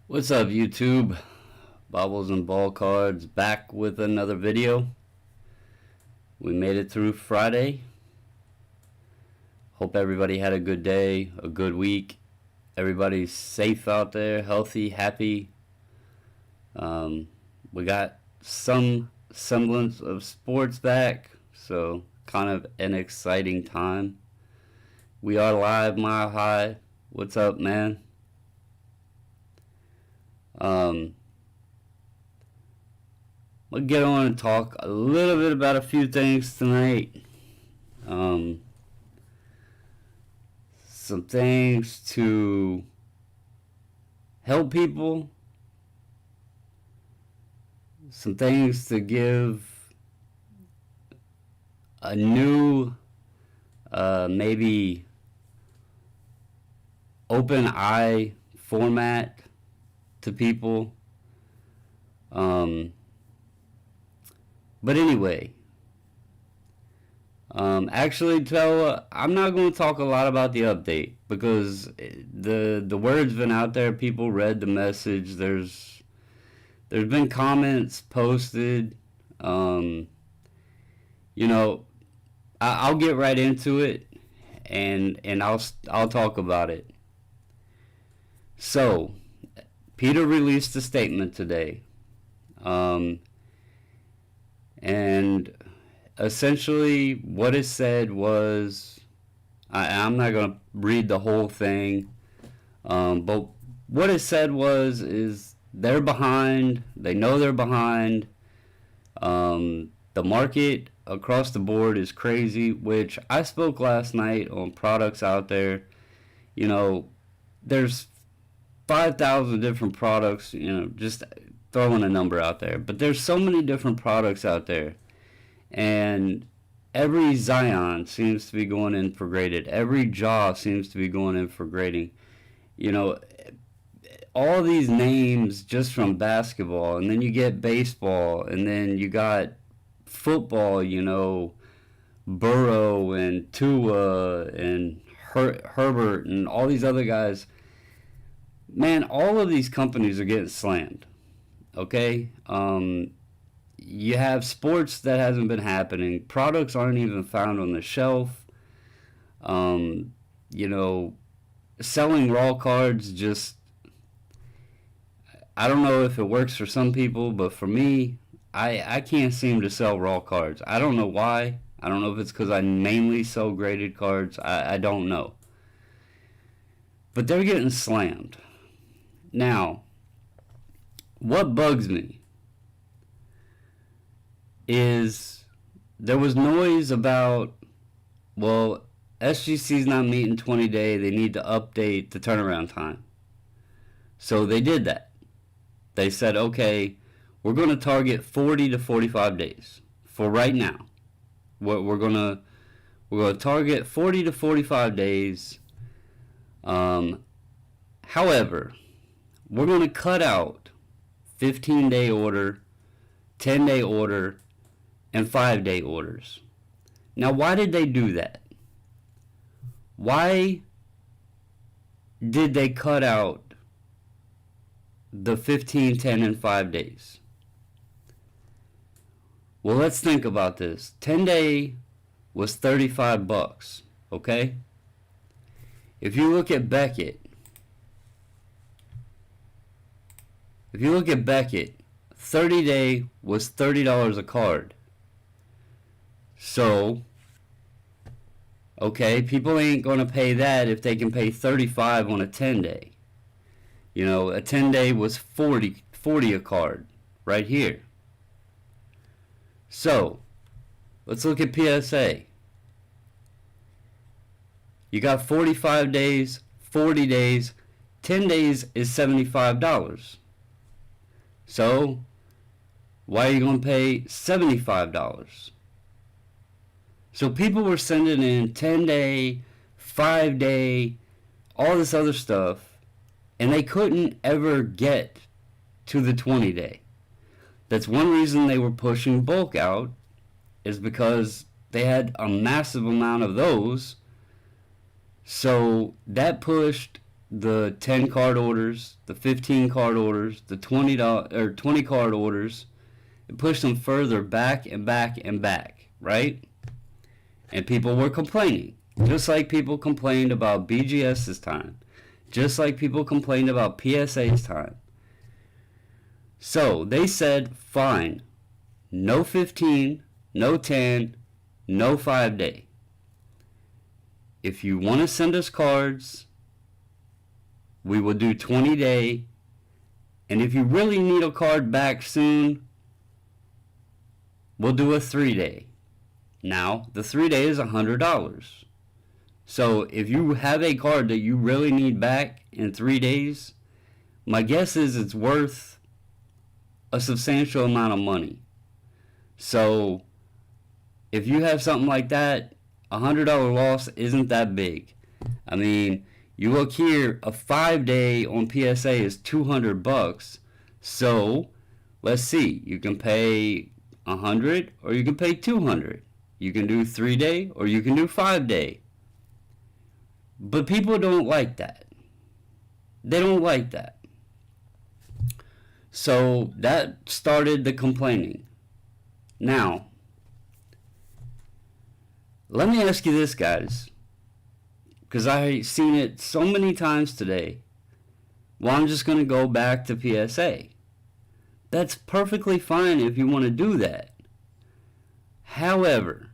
What's up, YouTube? Bobbles and Ball Cards back with another video. We made it through Friday. Hope everybody had a good day, a good week. Everybody's safe out there, healthy, happy. We got some semblance of sports back, so kind of an exciting time. We are live, Mile High. What's up, man? We'll get on and talk a little bit about a few things tonight. Some things to help people, some things to give a new, maybe open eye format to people. But anyway, actually, I'm not going to talk a lot about the update because the word's been out there. People read the message. There's been comments posted. I'll get right into it, and I'll talk about it. So, Peter released a statement today. And essentially what it said was, I'm not going to read the whole thing, but what it said is they're behind. They know they're behind. The market across the board is crazy, which I spoke last night on products out there. There's 5,000 different products, just throwing a number out there, but there's so many different products out there, and every Zion seems to be going in for graded. Every jaw seems to be going in for grading. All these names just from basketball, and then you get baseball, and then you got football. Burrow and Tua and Herbert and all these other guys. Man, all of these companies are getting slammed. Okay, you have sports that hasn't been happening. Products aren't even found on the shelf. Selling raw cards just, I don't know if it works for some people, but for me, I can't seem to sell raw cards. I don't know why. I don't know if it's because I mainly sell graded cards. I don't know. But they're getting slammed. Now, what bugs me is there was noise about, well, SGC's not meeting 20 day. They need to update the turnaround time. So they did that. They said, okay, we're going to target 40 to 45 days for right now. We're going to target 40 to 45 days. However, we're going to cut out 15-day order, 10-day order, and 5-day orders. Now, why did they do that? Why did they cut out the 15, 10, and 5 days? Well, let's think about this. 10-day was $35, okay? If you look at Beckett, 30-day was $30 a card. So, okay, people ain't going to pay that if they can pay $35 on a 10-day. A 10-day was $40 a card right here. So, let's look at PSA. You got 45 days, 40 days, 10 days is $75. So, why are you going to pay $75? So people were sending in 10-day, 5-day, all this other stuff, and they couldn't ever get to the 20-day. That's one reason they were pushing bulk out, is because they had a massive amount of those. So that pushed the 10 card orders, the 15 card orders, the $20 or 20 card orders. It pushed them further back and back and back, right? And people were complaining, just like people complained about BGS's time, just like people complained about PSA's time. So they said, fine, no 15, no 10, no 5 day. If you want to send us cards, we will do 20 day. And if you really need a card back soon, we'll do a 3 day. Now, the 3 day is $100. So if you have a card that you really need back in 3 days, my guess is it's worth a substantial amount of money. So if you have something like that, $100 loss isn't that big. I mean, you look here, a 5 day on PSA is $200. So let's see, you can pay $100 or you can pay $200. You can do 3 day or you can do 5 day. But people don't like that. They don't like that. So that started the complaining. Now, let me ask you this, guys, because I've seen it so many times today. Well, I'm just going to go back to PSA. That's perfectly fine if you want to do that. However,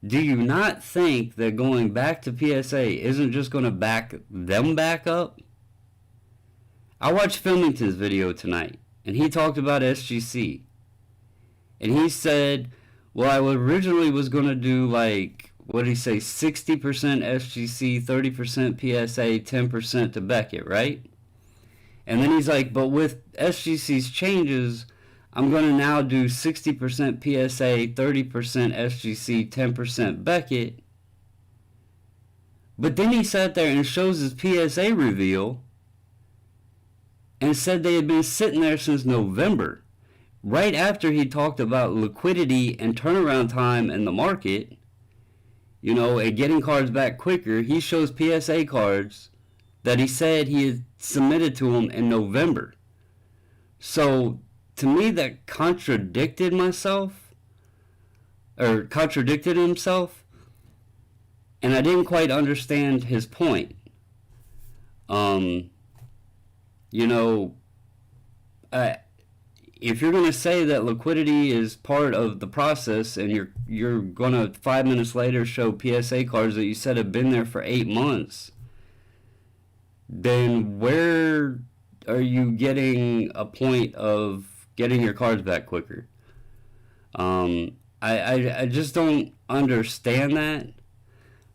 do you not think that going back to PSA isn't just going to back them back up? I watched Filmington's video tonight, and he talked about SGC. And he said, well, I originally was going to do like, what did he say, 60% SGC, 30% PSA, 10% to Beckett, right? And then he's like, but with SGC's changes, I'm going to now do 60% PSA, 30% SGC, 10% Beckett. But then he sat there and shows his PSA reveal and said they had been sitting there since November. Right after he talked about liquidity and turnaround time in the market, you know, and getting cards back quicker, he shows PSA cards that he said he had submitted to him in November. So to me, that contradicted himself, and I didn't quite understand his point. You know, if you're going to say that liquidity is part of the process, and you're going to 5 minutes later show PSA cards that you said have been there for 8 months, then where are you getting a point of getting your cards back quicker? I just don't understand that.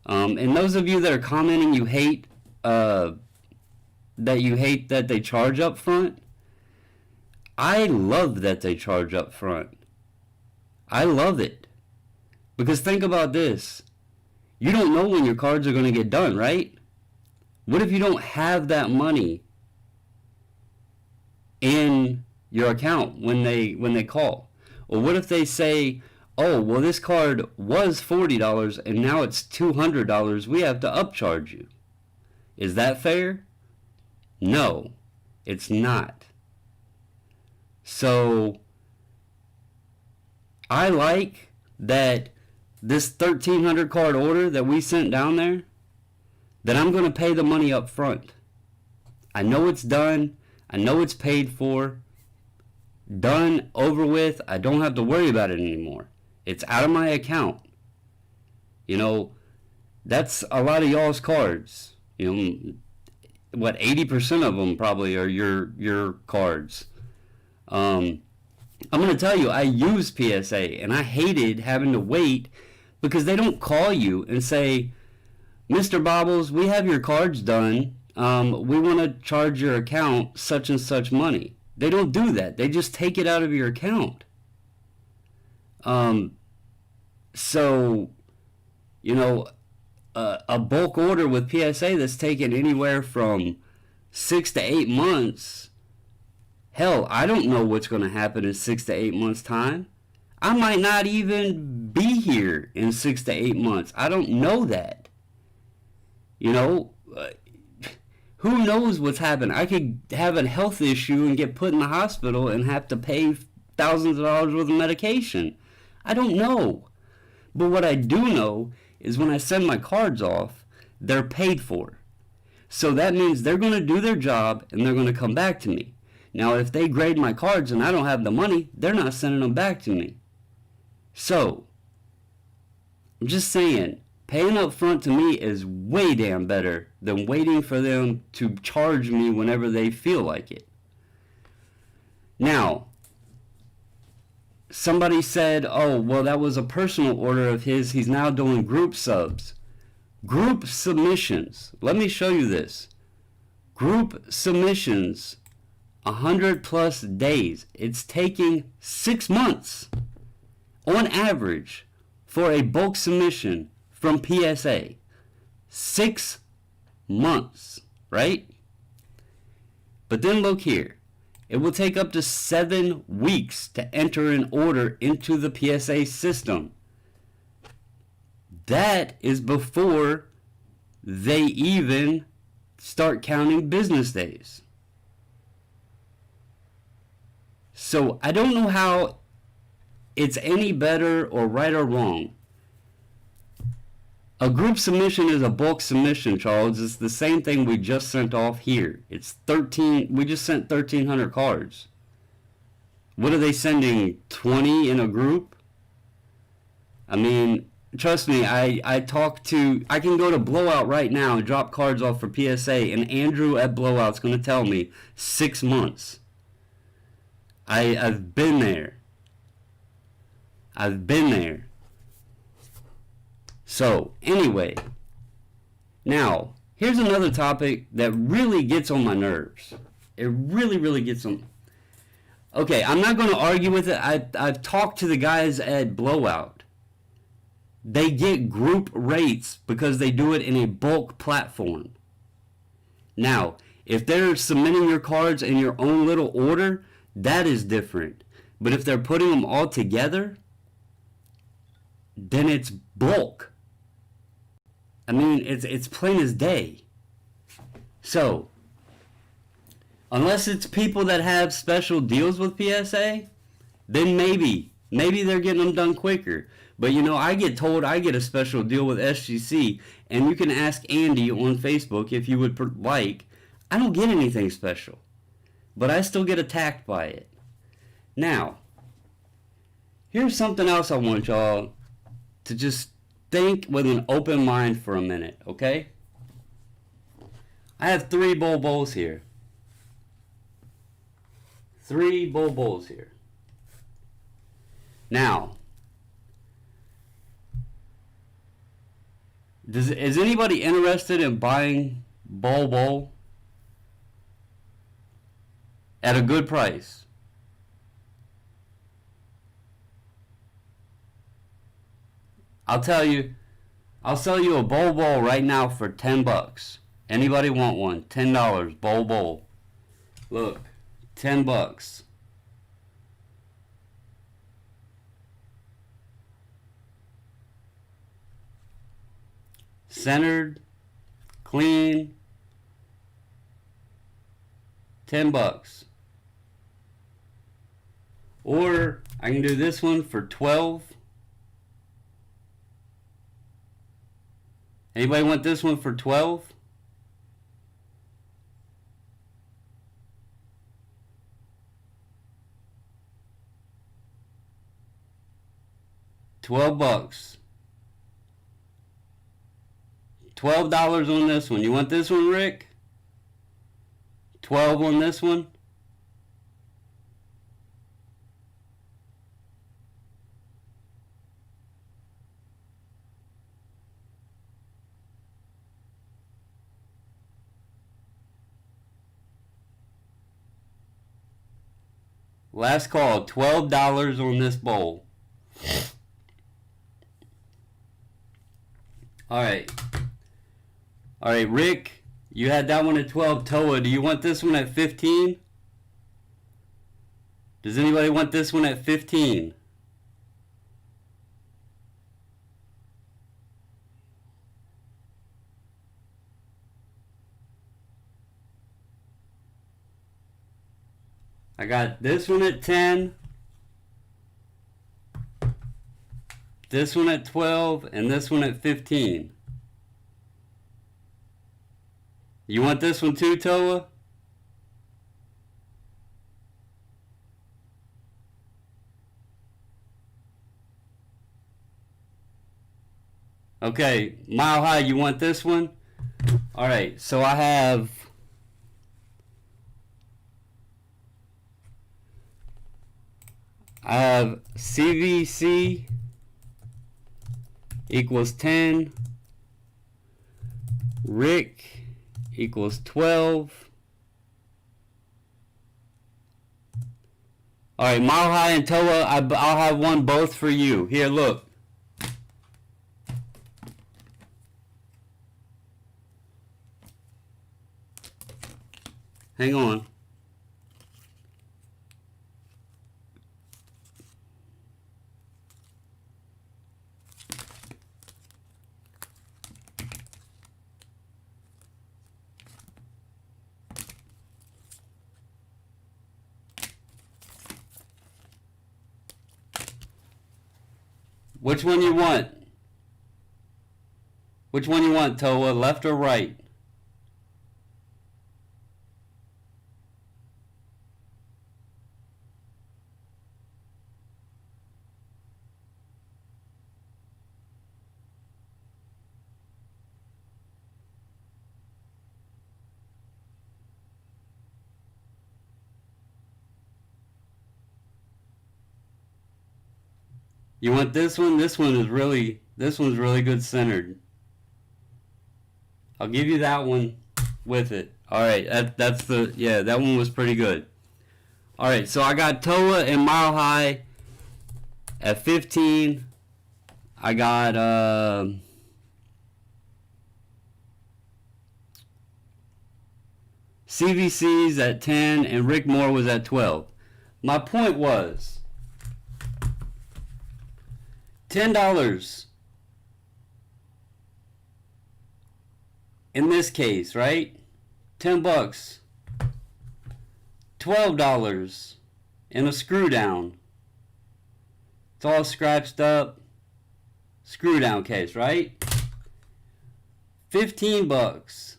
And those of you that are commenting you hate that they charge up front, I love that they charge up front. I love it. Because think about this. You don't know when your cards are going to get done, right? What if you don't have that money in your account when they call? Or what if they say, oh, well, this card was $40 and now it's $200. We have to upcharge you. Is that fair? No, it's not. So I like that this 1,300 card order that we sent down there, that I'm going to pay the money up front. I know it's done. I know it's paid for. Done, over with. I don't have to worry about it anymore. It's out of my account. You know, that's a lot of y'all's cards. You know, what, 80% of them probably are your cards. I'm going to tell you, I use PSA, and I hated having to wait because they don't call you and say, Mr. Bobbles, we have your cards done. We want to charge your account such and such money. They don't do that. They just take it out of your account. So, you know, a bulk order with PSA that's taken anywhere from 6 to 8 months. Hell, I don't know what's going to happen in 6 to 8 months' time. I might not even be here in 6 to 8 months. I don't know that. You know, who knows what's happened? I could have a health issue and get put in the hospital and have to pay thousands of dollars worth of medication. I don't know. But what I do know is when I send my cards off, they're paid for. So that means they're going to do their job and they're going to come back to me. Now, if they grade my cards and I don't have the money, they're not sending them back to me. So, I'm just saying, paying up front to me is way damn better than waiting for them to charge me whenever they feel like it. Now, somebody said, oh, well, that was a personal order of his. He's now doing group subs. Group submissions. Let me show you this. Group submissions, 100 plus days. It's taking 6 months on average for a bulk submission from PSA. 6 months, right? But then look here. It will take up to 7 weeks to enter an order into the PSA system. That is before they even start counting business days. So I don't know how it's any better or right or wrong. A group submission is a bulk submission, Charles. It's the same thing we just sent off here. It's 13. We just sent 1,300 cards. What are they sending? 20 in a group? I mean, trust me. I can go to Blowout right now and drop cards off for PSA, and Andrew at Blowout's going to tell me 6 months. I've been there. I've been there. So, anyway, now, here's another topic that really gets on my nerves. It really, really gets on. Okay, I'm not going to argue with it. I've talked to the guys at Blowout. They get group rates because they do it in a bulk platform. Now, if they're submitting your cards in your own little order, that is different. But if they're putting them all together, then it's bulk. I mean, it's plain as day. So, unless it's people that have special deals with PSA, then maybe they're getting them done quicker. But you know, I get told I get a special deal with SGC, and you can ask Andy on Facebook if you would like. I don't get anything special, but I still get attacked by it. Now, here's something else I want y'all to just think with an open mind for a minute, okay? I have 3 bowls here. 3 bowls here. Now, is anybody interested in buying bowl at a good price? I'll tell you, I'll sell you a bowl right now for $10. Anybody want one? $10, bowl. Look, $10. Centered, clean, $10. Or I can do this one for $12. Anybody want this one for $12? $12. $12 on this one. You want this one, Rick? 12 on this one? Last call, $12 on this bowl. Alright, Rick, you had that one at 12. Toa, do you want this one at 15? Does anybody want this one at 15? I got this one at 10, this one at 12, and this one at 15. You want this one too, Toa? Okay, Mile High, you want this one? Alright, so I have CVC equals 10, Rick equals 12. Alright, Mile High and Toa, I'll have one both for you. Here, look. Hang on. Which one you want? Which one you want, Toa? Left or right? You want this one? This one's really good centered. I'll give you that one with it. Alright, that one was pretty good. Alright, so I got Toa and Mile High at 15. I got CVC's at 10 and Rick Moore was at 12. My point was $10 in this case, right? $10, $12 in a screw down. It's all scratched up. Screw down case, right? $15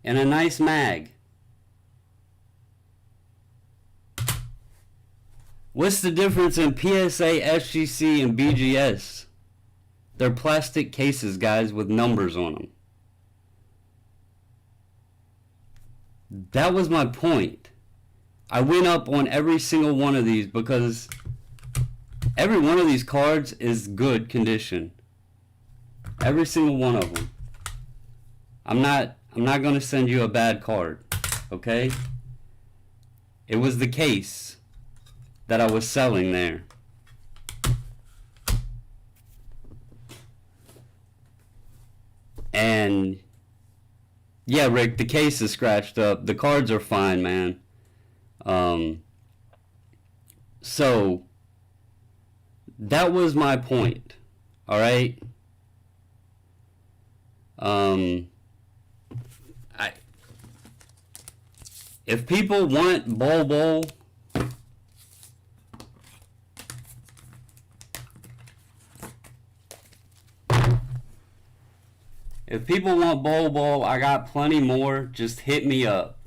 and a nice mag. What's the difference in PSA, SGC, and BGS? They're plastic cases, guys, with numbers on them. That was my point. I went up on every single one of these because every one of these cards is good condition. Every single one of them. I'm not going to send you a bad card, okay? It was the case that I was selling there. And yeah, Rick, the case is scratched up. The cards are fine, man. So that was my point. All right. If people want Bol, if people want Bol, I got plenty more. Just hit me up.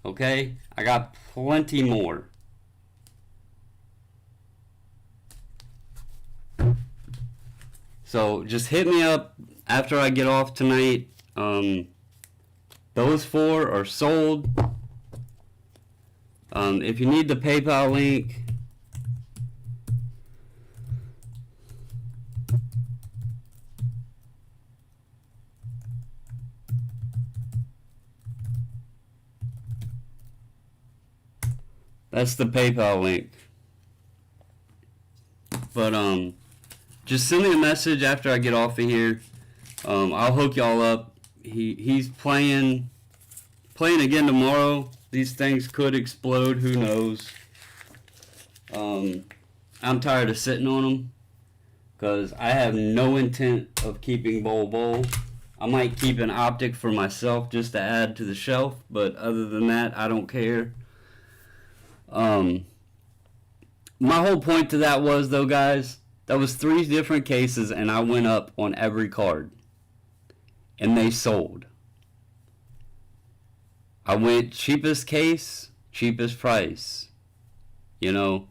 Okay? I got plenty more. So just hit me up after I get off tonight. Those 4 are sold. If you need the PayPal link, that's the PayPal link. But just send me a message after I get off of here. I'll hook y'all up. He's playing again tomorrow. These things could explode. Who knows? I'm tired of sitting on them because I have no intent of keeping Bol. I might keep an optic for myself just to add to the shelf, but other than that, I don't care. My whole point to that was, though, guys, that was 3 different cases, and I went up on every card, and they sold. I went cheapest case, cheapest price. You know,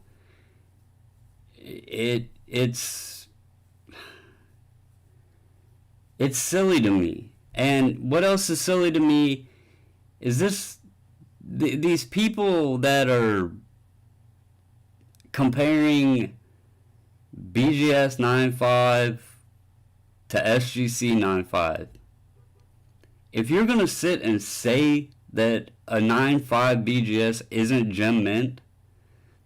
it's silly to me. And what else is silly to me is these people that are comparing BGS 9.5 to SGC 9.5. If you're going to sit and say that a 9.5 BGS isn't gem mint,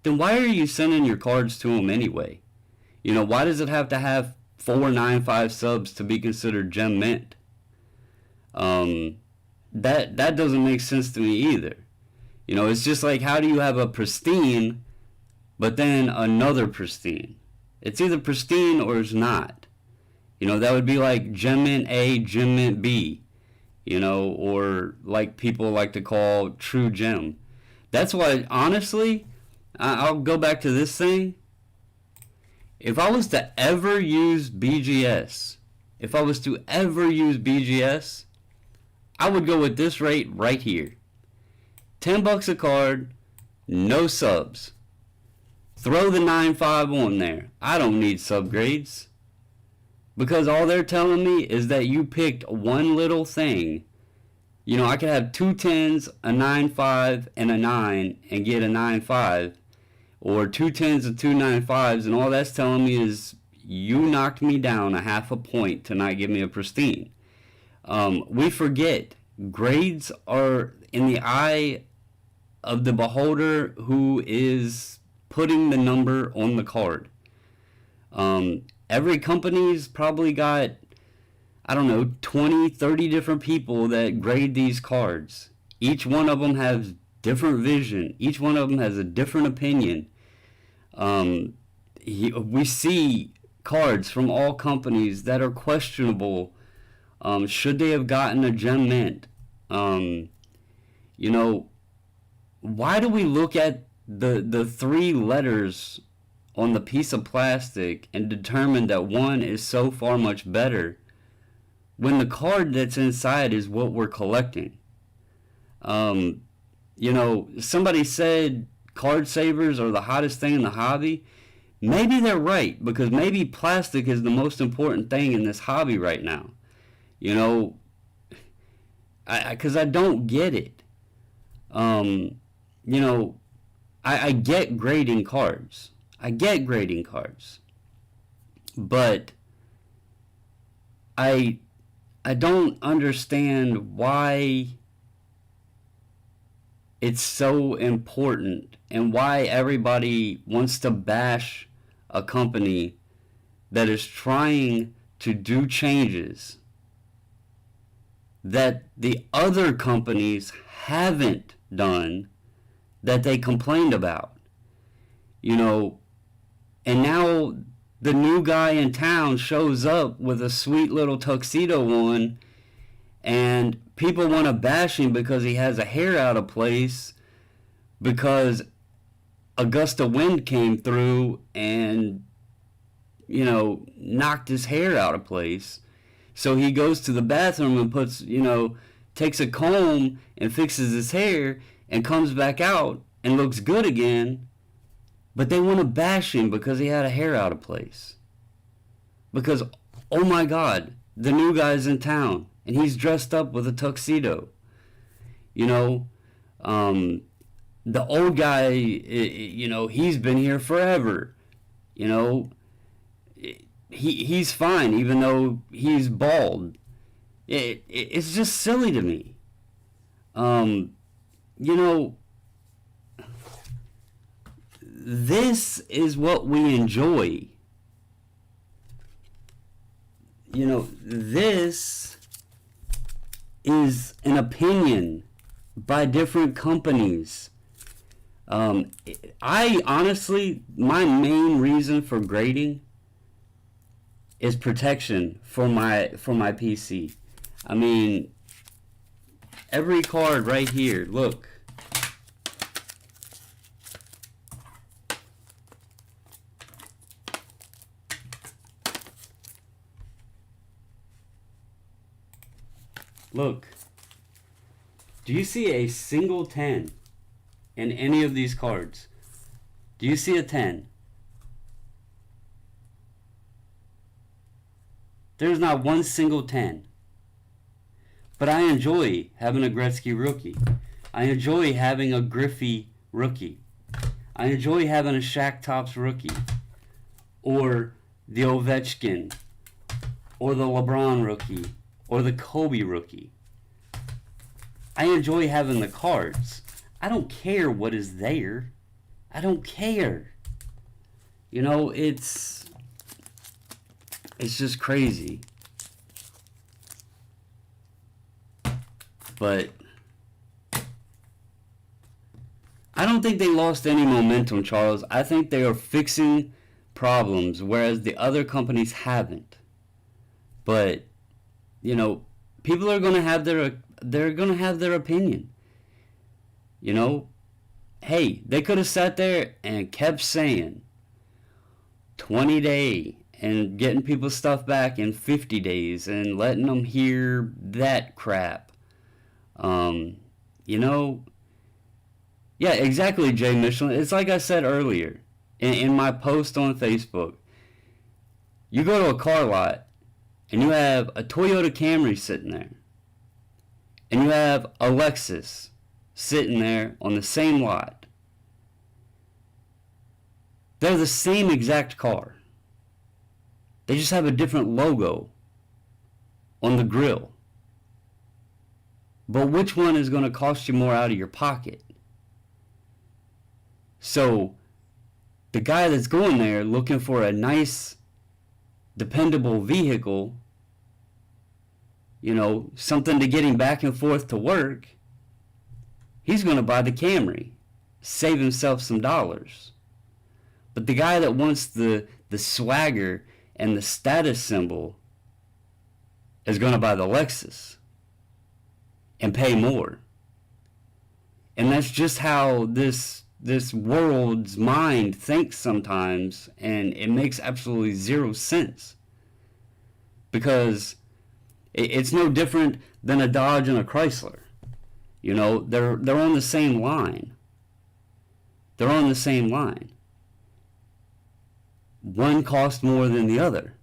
then why are you sending your cards to them anyway? You know, why does it have to have 4 9.5 subs to be considered gem mint? That doesn't make sense to me either. You know, it's just like, how do you have a pristine but then another pristine? It's either pristine or it's not. You know, that would be like gem mint A, gem mint B, you know, or like people like to call true gem. That's why, honestly, I'll go back to this thing. If I was to ever use BGS, I would go with this rate right here. $10 a card, no subs. Throw the 9.5 on there. I don't need subgrades. Because all they're telling me is that you picked one little thing. You know, I could have 2 10s, a 9.5, and a 9 and get a 9.5. Or 2 10s and 2 9.5s, and all that's telling me is you knocked me down a half a point to not give me a pristine. We forget, grades are in the eye of the beholder who is putting the number on the card. Every company's probably got, I don't know, 20, 30 different people that grade these cards. Each one of them has different vision. Each one of them has a different opinion. We see cards from all companies that are questionable. Should they have gotten a gem mint? You know, why do we look at the 3 letters on the piece of plastic and determine that one is so far much better when the card that's inside is what we're collecting? You know, somebody said card savers are the hottest thing in the hobby. Maybe they're right, because maybe plastic is the most important thing in this hobby right now. You know, because I don't get it. You know, I get grading cards. But I don't understand why it's so important and why everybody wants to bash a company that is trying to do changes that the other companies haven't done that they complained about. You know, and now the new guy in town shows up with a sweet little tuxedo on, and people want to bash him because he has a hair out of place, because a gust of wind came through and, you know, knocked his hair out of place. So he goes to the bathroom and puts, you know, takes a comb and fixes his hair and comes back out and looks good again. But they want to bash him because he had a hair out of place. Because, oh my God, the new guy's in town and he's dressed up with a tuxedo. You know, the old guy, you know, he's been here forever. You know, he's fine even though he's bald. It's just silly to me. You know, this is what we enjoy. You know, this is an opinion by different companies. I honestly, my main reason for grading is protection for my PC. I mean, every card right here, look. Look. Do you see a single 10 in any of these cards? Do you see a 10? There's not one single 10. But I enjoy having a Gretzky rookie. I enjoy having a Griffey rookie. I enjoy having a Shaq Tops rookie. Or the Ovechkin. Or the LeBron rookie. Or the Kobe rookie. I enjoy having the cards. I don't care what is there. I don't care. You know, it's just crazy. But I don't think they lost any momentum, Charles. I think they are fixing problems, whereas the other companies haven't. But, you know, people are going to have their opinion. You know, hey, they could have sat there and kept saying 20-day and getting people's stuff back in 50 days and letting them hear that crap. You know, yeah, exactly, Jay Michelin. It's like I said earlier in my post on Facebook. You go to a car lot and you have a Toyota Camry sitting there. And you have a Lexus sitting there on the same lot. They're the same exact car. They just have a different logo on the grill. But which one is going to cost you more out of your pocket? So, the guy that's going there looking for a nice, dependable vehicle, you know, something to get him back and forth to work, he's going to buy the Camry, save himself some dollars. But the guy that wants the swagger and the status symbol is going to buy the Lexus and pay more. And that's just how this world's mind thinks sometimes, and it makes absolutely zero sense. Because it's no different than a Dodge and a Chrysler. You know, they're on the same line. They're on the same line. One costs more than the other,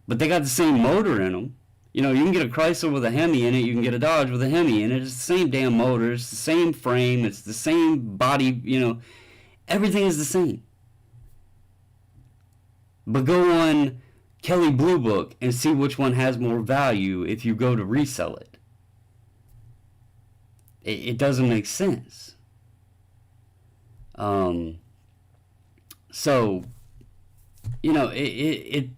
but they got the same motor in them. You know, you can get a Chrysler with a Hemi in it, you can get a Dodge with a Hemi in it. It's the same damn motor, it's the same frame, it's the same body, you know, everything is the same. But go on Kelley Blue Book and see which one has more value if you go to resell it. It doesn't make sense. So, you know, it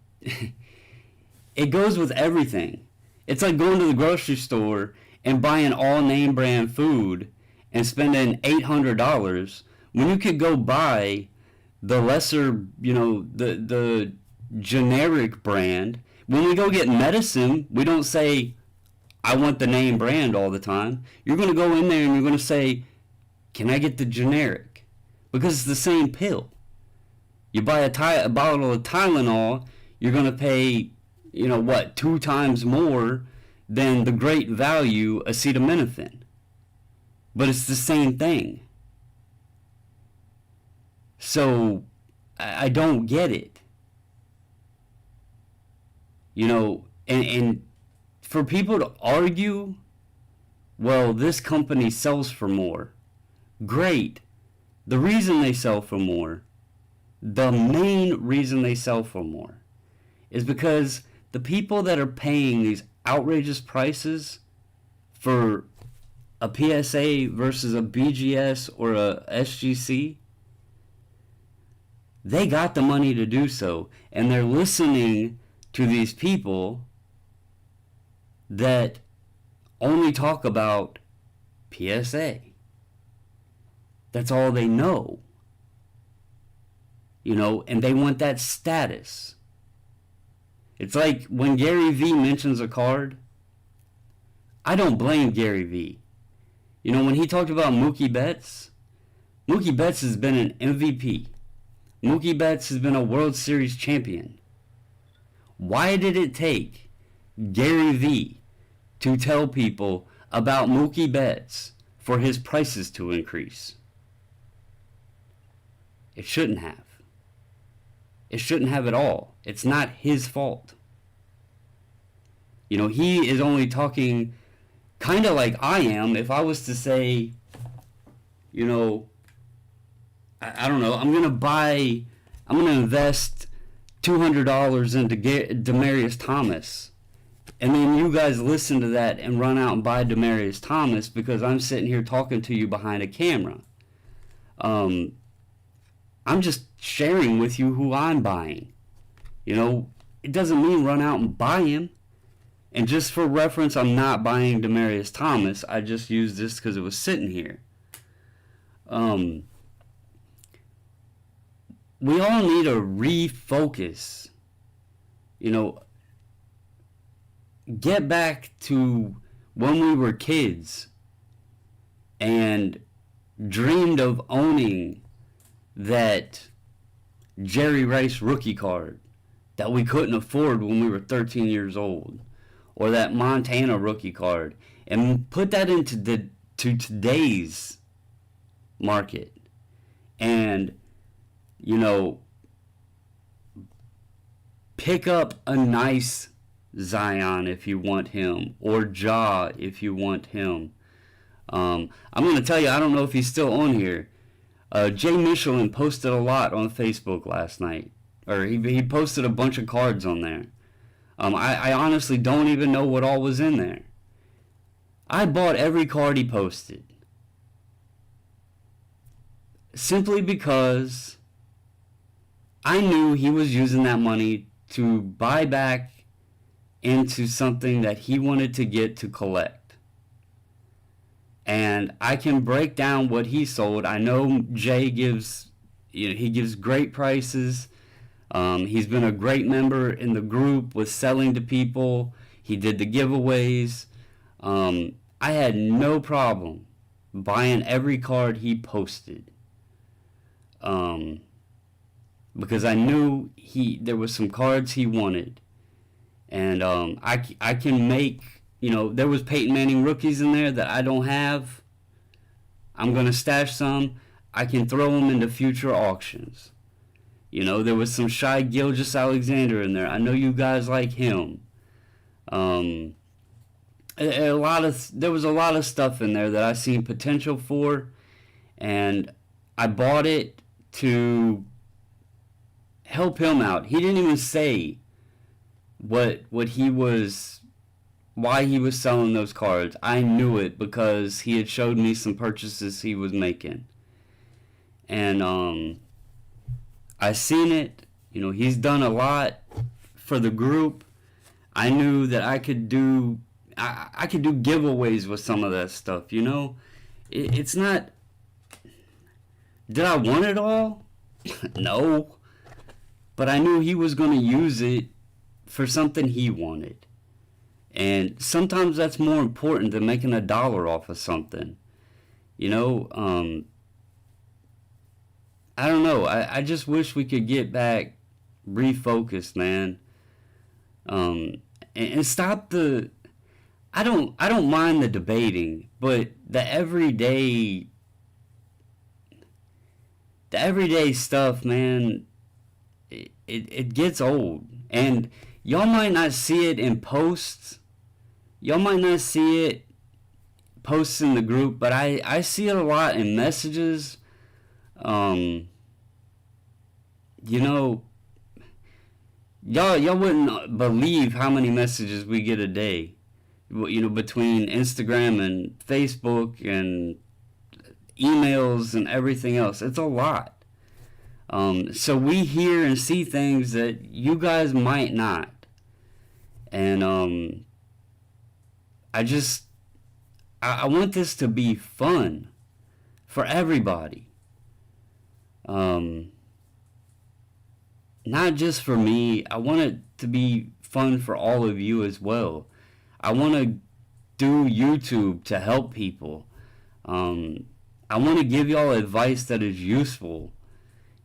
goes with everything. It's like going to the grocery store and buying all name brand food and spending $800 when you could go buy the lesser, you know, the generic brand. When we go get medicine, we don't say, I want the name brand all the time. You're going to go in there and you're going to say, can I get the generic? Because it's the same pill. You buy a bottle of Tylenol, you're going to pay, you know, what, 2 times more than the great value acetaminophen. But it's the same thing. So, I don't get it. You know, and for people to argue, well, this company sells for more. Great. The reason they sell for more, the main reason they sell for more, is because the people that are paying these outrageous prices for a PSA versus a BGS or a SGC, they got the money to do so, and they're listening to these people that only talk about PSA. That's all they know. You know, and they want that status. It's like when Gary Vee mentions a card, I don't blame Gary Vee. You know, when he talked about Mookie Betts has been an MVP. Mookie Betts has been a World Series champion. Why did it take Gary Vee to tell people about Mookie Betts for his prices to increase? It shouldn't have. It shouldn't have at all. It's not his fault. You know, he is only talking kind of like I am. If I was to say, you know, I don't know, I'm going to invest $200 into Demaryius Thomas. And then you guys listen to that and run out and buy Demaryius Thomas because I'm sitting here talking to you behind a camera. I'm just sharing with you who I'm buying. You know, it doesn't mean run out and buy him. And just for reference, I'm not buying Demaryius Thomas. I just used this because it was sitting here. We all need to refocus. You know, get back to when we were kids and dreamed of owning that Jerry Rice rookie card that we couldn't afford when we were 13 years old, or that Montana rookie card, and put that into today's market. And, you know, pick up a nice Zion if you want him, or Ja if you want him. I'm going to tell you, I don't know if he's still on here. Jay Michelin posted a lot on Facebook last night. Or he posted a bunch of cards on there. I honestly don't even know what all was in there. I bought every card he posted. Simply because I knew he was using that money to buy back into something that he wanted to get to collect. And I can break down what he sold. I know Jay gives, he gives great prices. He's been a great member in the group with selling to people. He did the giveaways. I had no problem buying every card he posted. Because I knew there was some cards he wanted. And I can make, there was Peyton Manning rookies in there that I don't have. I'm going to stash some. I can throw them into future auctions. There was some Shai Gilgeous-Alexander in there. I know you guys like him. There was a lot of stuff in there that I seen potential for, and I bought it to help him out. He didn't even say why he was selling those cards. I knew it because he had showed me some purchases he was making. And I seen it. He's done a lot for the group. I knew that I could do giveaways with some of that stuff. It's not. Did I want it all? No. But I knew he was going to use it for something he wanted. And sometimes that's more important than making $1 off of something. I don't know. I just wish we could get back refocused, man. And stop the. I don't mind the debating, but the everyday stuff, man, it gets old. And y'all might not see it in posts. Y'all might not see it posts in the group, but I see it a lot in messages. Y'all wouldn't believe how many messages we get a day. Between Instagram and Facebook and emails and everything else. It's a lot. So we hear and see things that you guys might not. And I want this to be fun for everybody. Not just for me. I want it to be fun for all of you as well. I want to do YouTube to help people. I want to give y'all advice that is useful.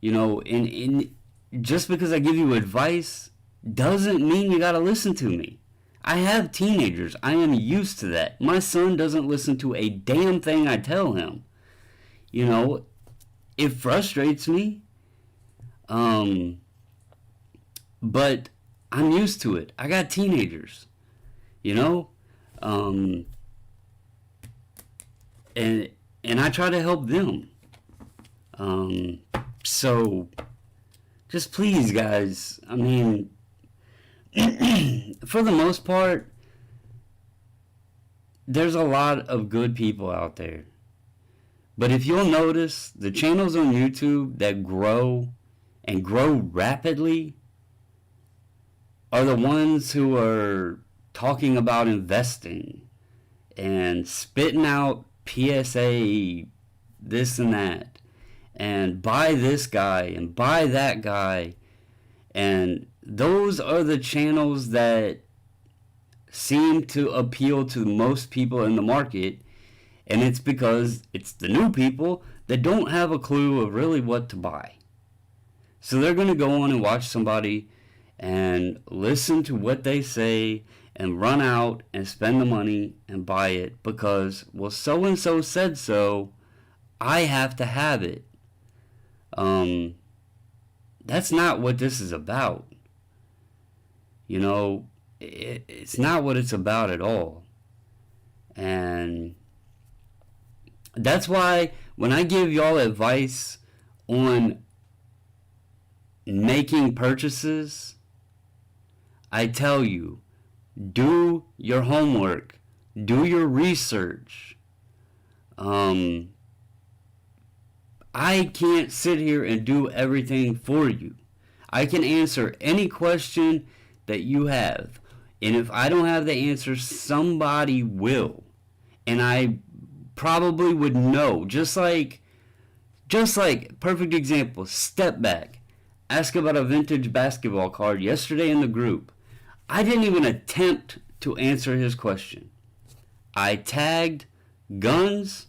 You know, and just because I give you advice doesn't mean you gotta listen to me. I have teenagers. I am used to that. My son doesn't listen to a damn thing I tell him. You know, it frustrates me. But I'm used to it. I got teenagers. You know? And I try to help them. So just please, guys, I mean, for the most part, there's a lot of good people out there. But if you'll notice, the channels on YouTube that grow and grow rapidly are the ones who are talking about investing and spitting out PSA, this and that, and buy this guy and buy that guy. And those are the channels that seem to appeal to most people in the market. And it's because it's the new people that don't have a clue of really what to buy. So they're going to go on and watch somebody and listen to what they say and run out and spend the money and buy it because, well, so-and-so said so, I have to have it. That's not what this is about. You know, it's not what it's about at all. And that's why when I give y'all advice on making purchases, I tell you, do your homework, do your research. I can't sit here and do everything for you. I can answer any question that you have. And if I don't have the answer, somebody will. And I probably would know. Just like, perfect example, step back. Ask about a vintage basketball card yesterday in the group. I didn't even attempt to answer his question. I tagged Guns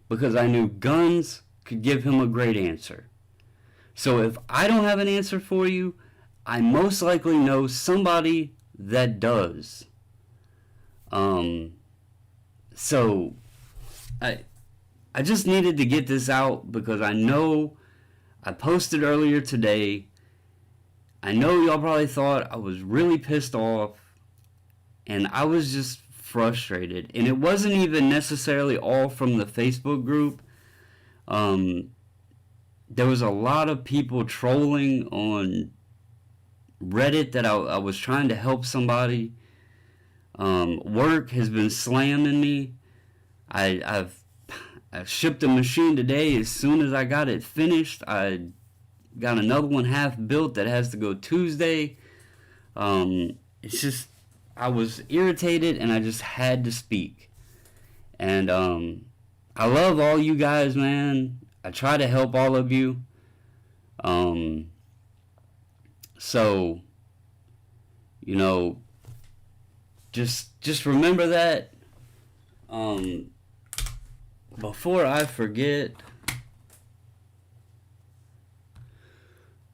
because I knew Guns could give him a great answer. So if I don't have an answer for you, I most likely know somebody that does. So I just needed to get this out because I know I posted earlier today. I know y'all probably thought I was really pissed off, and I was just frustrated. And it wasn't even necessarily all from the Facebook group. There was a lot of people trolling on Reddit that I was trying to help somebody. Work has been slamming me. I've shipped a machine today. As soon as I got it finished, I got another one half built that has to go Tuesday. It's just, I was irritated and I just had to speak. And I love all you guys, man. I try to help all of you. So, you know, just remember that. Before I forget.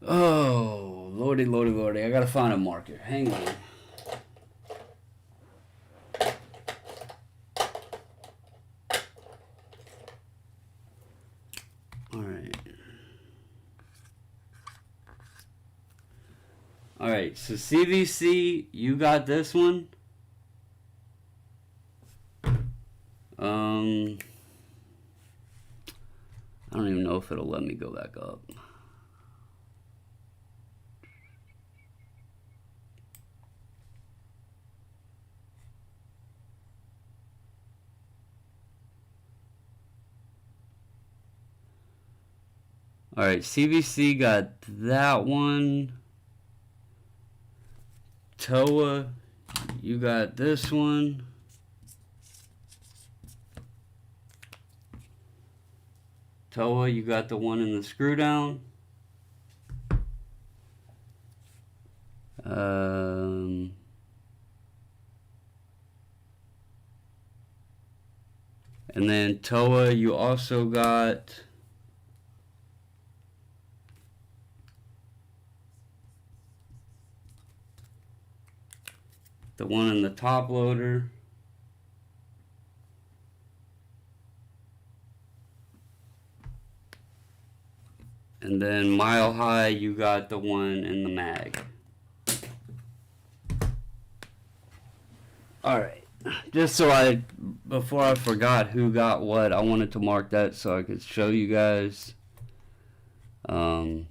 Oh, lordy, lordy, lordy. I gotta find a marker. Hang on. Alright, so CVC, you got this one. I don't even know if it'll let me go back up. Alright, CVC got that one. Toa, you got this one. Toa, you got the one in the screw down. And then TOA, you also got the one in the top loader. And then Mile High, you got the one in the mag. Alright, just so before I forgot who got what, I wanted to mark that so I could show you guys. So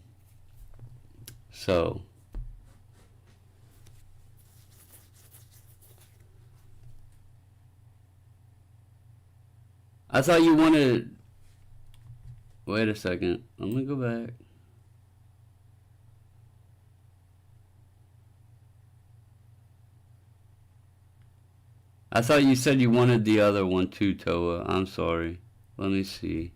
I thought you wanted, wait a second, let me go back. I thought you said you wanted the other one too, Toa. I'm sorry. Let me see.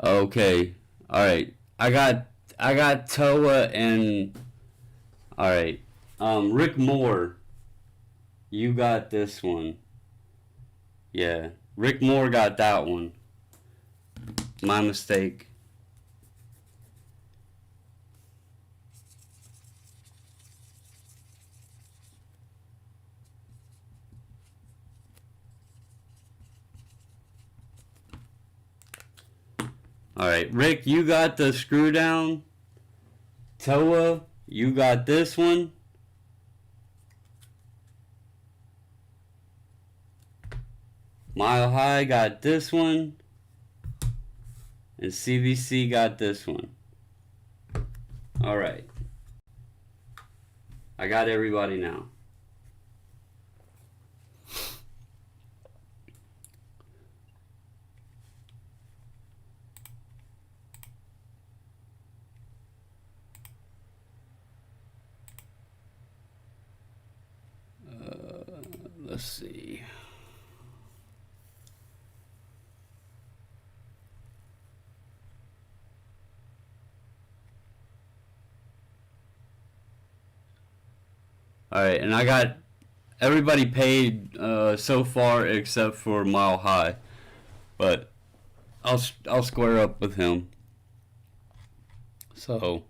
Okay. Alright. I got Toa and alright. Rick Moore. You got this one. Yeah. Rick Moore got that one. My mistake. Alright, Rick, you got the screw down. Toa, you got this one. Mile High got this one. And CVC got this one. Alright. I got everybody now. Let's see. Alright, and I got everybody paid so far except for Mile High. But I'll square up with him. So,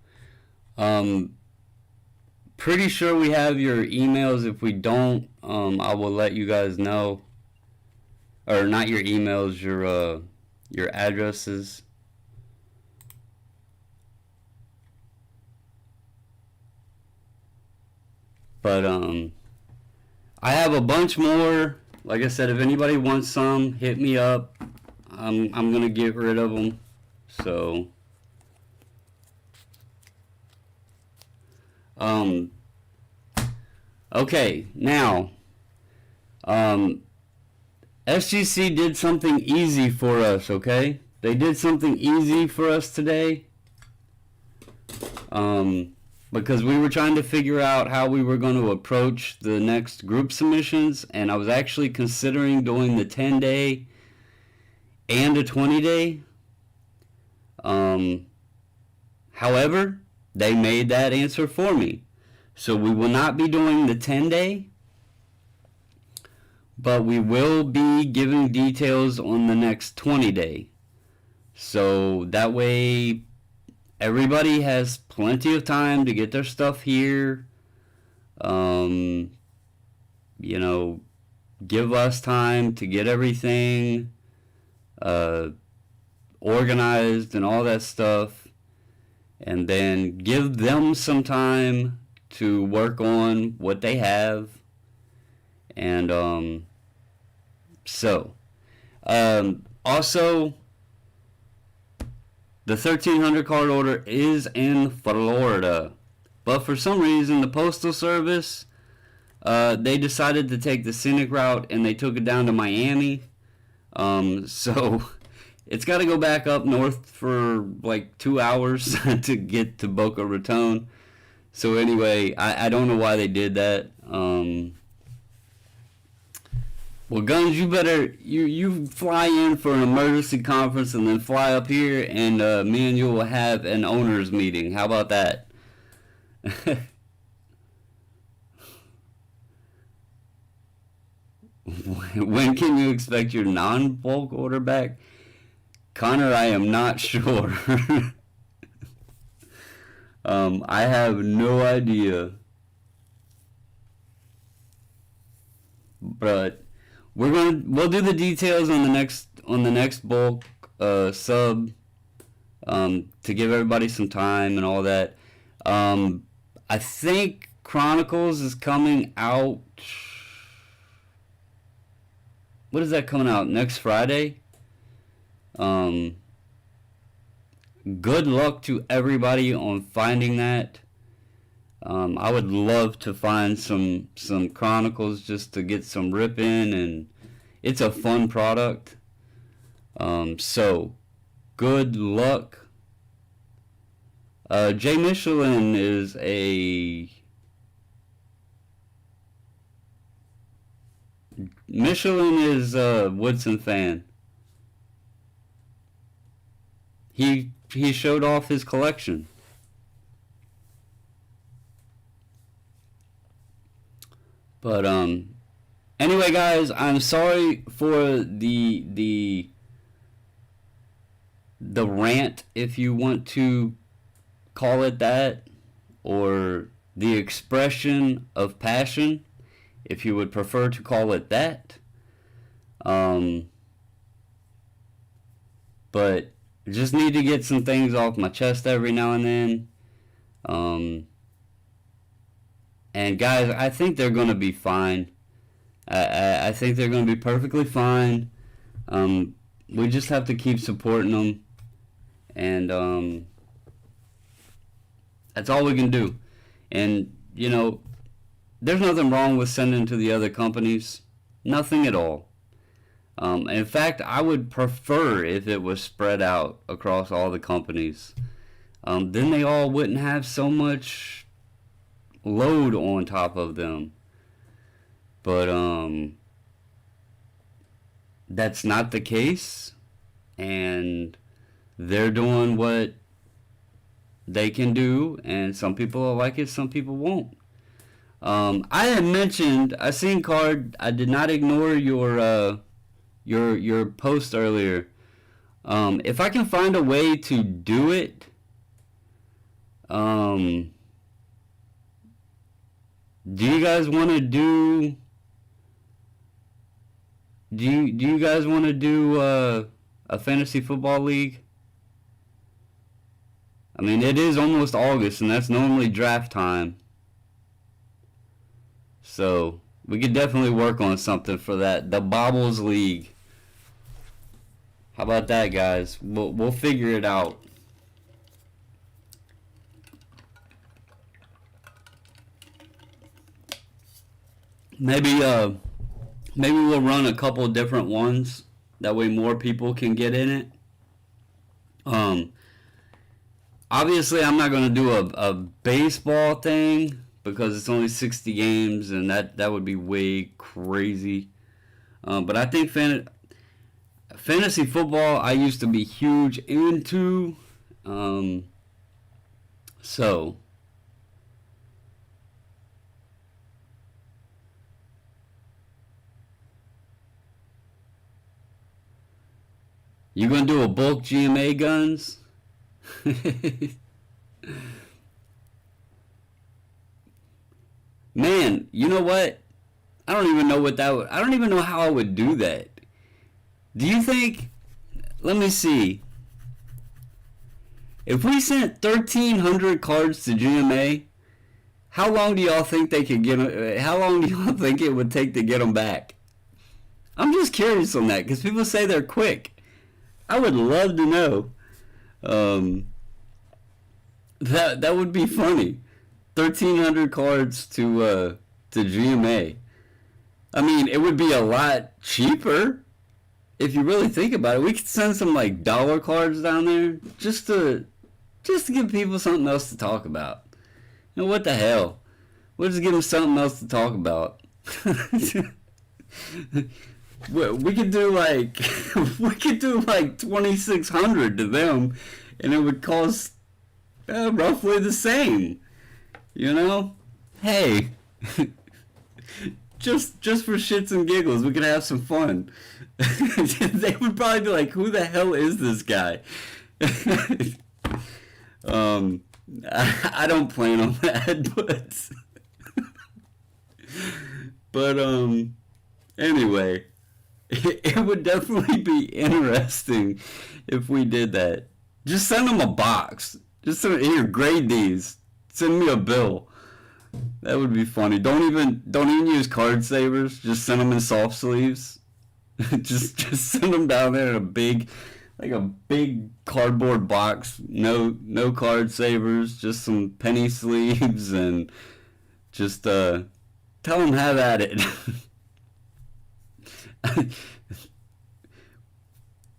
pretty sure we have your emails. If we don't, I will let you guys know. Or not your emails, your addresses. But I have a bunch more. Like I said, if anybody wants some, hit me up. I'm gonna get rid of them. So okay, now SGC did something easy for us, okay? They did something easy for us today. Because we were trying to figure out how we were going to approach the next group submissions, and I was actually considering doing the 10-day and a 20-day. However, they made that answer for me. So we will not be doing the 10-day, but we will be giving details on the next 20-day. So that way everybody has plenty of time to get their stuff here. You know, give us time to get everything organized and all that stuff. And then give them some time to work on what they have. And also, the 1300 card order is in Florida, but for some reason the Postal Service They decided to take the scenic route and they took it down to Miami. So it's got to go back up north for like 2 hours to get to Boca Raton. So anyway, I don't know why they did that. Well, Guns, you fly in for an emergency conference and then fly up here, and me and you will have an owners meeting. How about that? When can you expect your non-bulk order back? Connor, I am not sure. I have no idea. But we'll do the details on the next bulk sub, to give everybody some time and all that. I think Chronicles is coming out. What is that coming out next Friday? Good luck to everybody on finding that. I would love to find some Chronicles just to get some rip in, and it's a fun product. So good luck. Jay Michelin is a Woodson fan. He showed off his collection. But anyway, guys, I'm sorry for the rant, if you want to call it that, or the expression of passion, if you would prefer to call it that. But just need to get some things off my chest every now and then. And guys, I think they're going to be fine. I think they're going to be perfectly fine. We just have to keep supporting them. And that's all we can do. And, you know, there's nothing wrong with sending to the other companies. Nothing at all. In fact, I would prefer if it was spread out across all the companies. Then they all wouldn't have so much load on top of them. But that's not the case, and they're doing what they can do, and some people will like it, some people won't. I had mentioned, I seen Card, I did not ignore your post earlier. If I can find a way to do it, do you guys want to do? Do you guys want to do a fantasy football league? I mean, it is almost August, and that's normally draft time. So we could definitely work on something for that. The Bobbles League. How about that, guys? We'll figure it out. Maybe we'll run a couple different ones. That way more people can get in it. Obviously I'm not gonna do a baseball thing because it's only 60 games and that would be way crazy. But I think fantasy football I used to be huge into. So you gonna do a bulk GMA, Guns? Man, you know what? I don't even know I don't even know how I would do that. Do you think, let me see. If we sent 1,300 cards to GMA, how long do y'all think how long do y'all think it would take to get them back? I'm just curious on that because people say they're quick. I would love to know. That would be funny. 1,300 cards to to GMA. I mean, it would be a lot cheaper if you really think about it. We could send some like dollar cards down there just to give people something else to talk about. You know, what the hell? We'll just give them something else to talk about. We could do like 2,600 to them, and it would cost roughly the same. You know, hey, just for shits and giggles, we could have some fun. They would probably be like, "Who the hell is this guy?" I don't plan on that, but anyway, it would definitely be interesting if we did that. Just send them a box. Just send, here, grade these. Send me a bill. That would be funny. Don't even use card savers. Just send them in soft sleeves. just send them down there in a big cardboard box. No card savers. Just some penny sleeves, and just tell them have at it.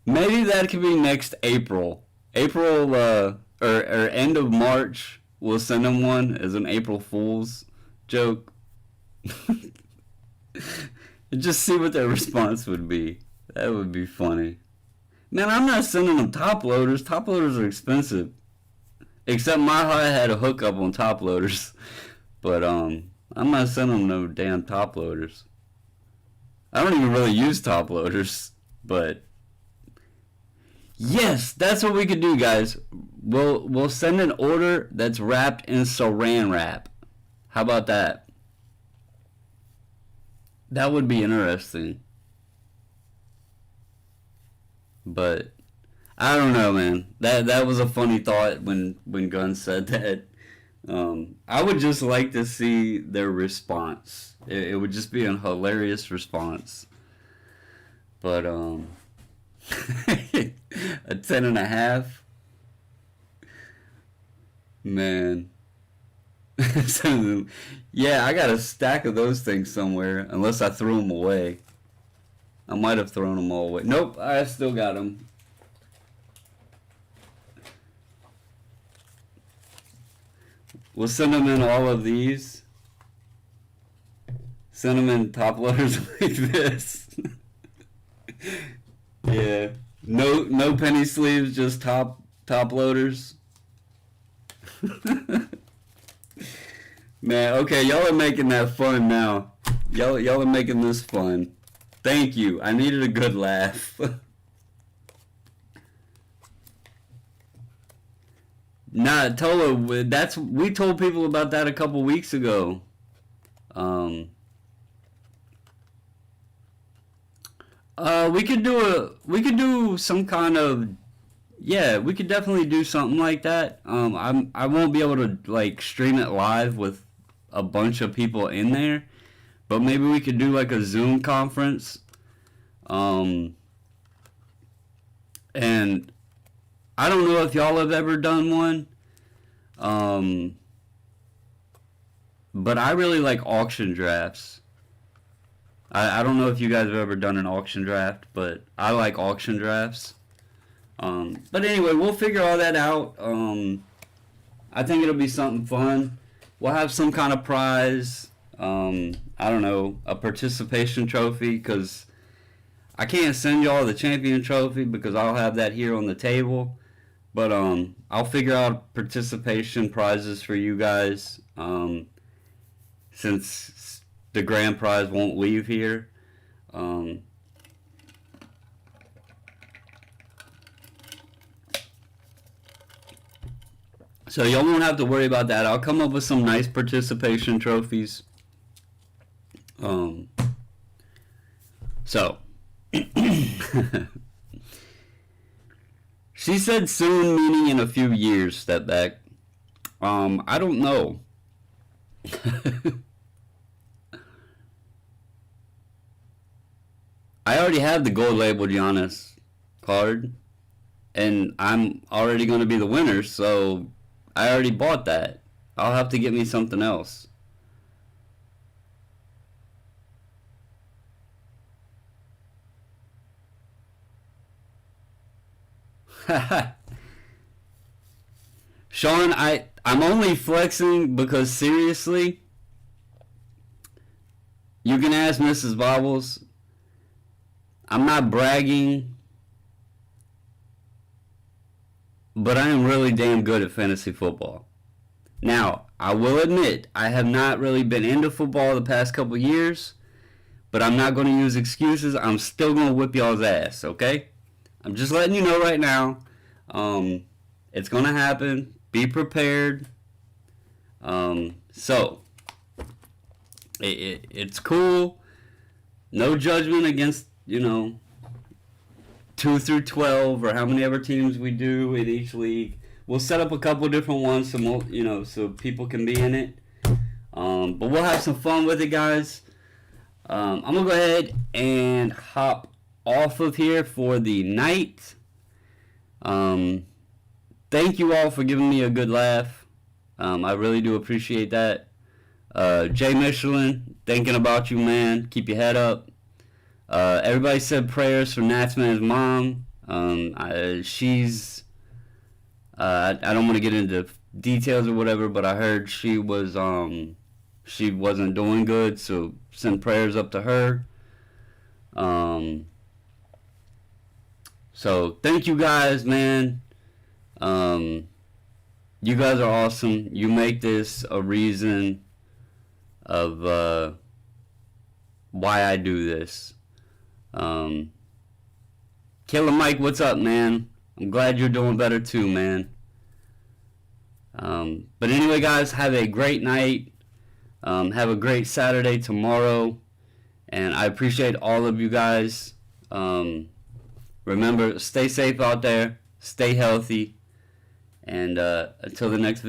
Maybe that could be next April. Or end of March. We'll send them one as an April Fool's joke. Just see what their response would be. That would be funny. Man, I'm not sending them top loaders. Top loaders are expensive. Except my high had a hookup on top loaders. But I'm not sending them no damn top loaders. I don't even really use top loaders, but yes, that's what we could do, guys. We'll send an order that's wrapped in saran wrap. How about that? That would be interesting. But I don't know, man. That was a funny thought when Gunn said that. I would just like to see their response. It would just be a hilarious response. But a 10.5, man. Yeah, I got a stack of those things somewhere, unless I threw them away. I might have thrown them all away. Nope, I still got them. We'll send them in all of these. Send them in top loaders like this. Yeah. No penny sleeves, just top loaders. Man, okay, y'all are making that fun now. Y'all are making this fun. Thank you. I needed a good laugh. Nah, Tola, we told people about that a couple weeks ago. We could do some kind of, yeah, we could definitely do something like that. I won't be able to like stream it live with a bunch of people in there, but maybe we could do like a Zoom conference. And I don't know if y'all have ever done one. But I really like auction drafts. I don't know if you guys have ever done an auction draft, but I like auction drafts. But anyway, we'll figure all that out. I think it'll be something fun. We'll have some kind of prize. I don't know, a participation trophy, because I can't send y'all the champion trophy because I'll have that here on the table. But I'll figure out participation prizes for you guys, since the grand prize won't leave here. So y'all won't have to worry about that. I'll come up with some nice participation trophies. So she said soon, meaning in a few years, step back. I don't know. I already have the gold labeled Giannis card, and I'm already going to be the winner, so I already bought that. I'll have to get me something else. Sean, I'm only flexing because seriously, you can ask Mrs. Bobbles. I'm not bragging, but I am really damn good at fantasy football. Now, I will admit, I have not really been into football the past couple years, but I'm not going to use excuses. I'm still going to whip y'all's ass, okay? I'm just letting you know right now. It's going to happen. Be prepared. So, it's cool. No judgment against, 2 through 12 or how many ever teams we do in each league. We'll set up a couple different ones so people can be in it. But we'll have some fun with it, guys. I'm going to go ahead and hop off of here for the night. Thank you all for giving me a good laugh. I really do appreciate that. Jay Michelin, thinking about you, man. Keep your head up. Everybody said prayers for Natsman's mom. She's... I don't want to get into details or whatever, but I heard she wasn't doing good, so send prayers up to her. So thank you guys, man. You guys are awesome. You make this a reason of why I do this. Killer Mike, what's up, man? I'm glad you're doing better too, man. But anyway, guys, have a great night. Have a great Saturday tomorrow. And I appreciate all of you guys. Remember, stay safe out there. Stay healthy. And until the next video.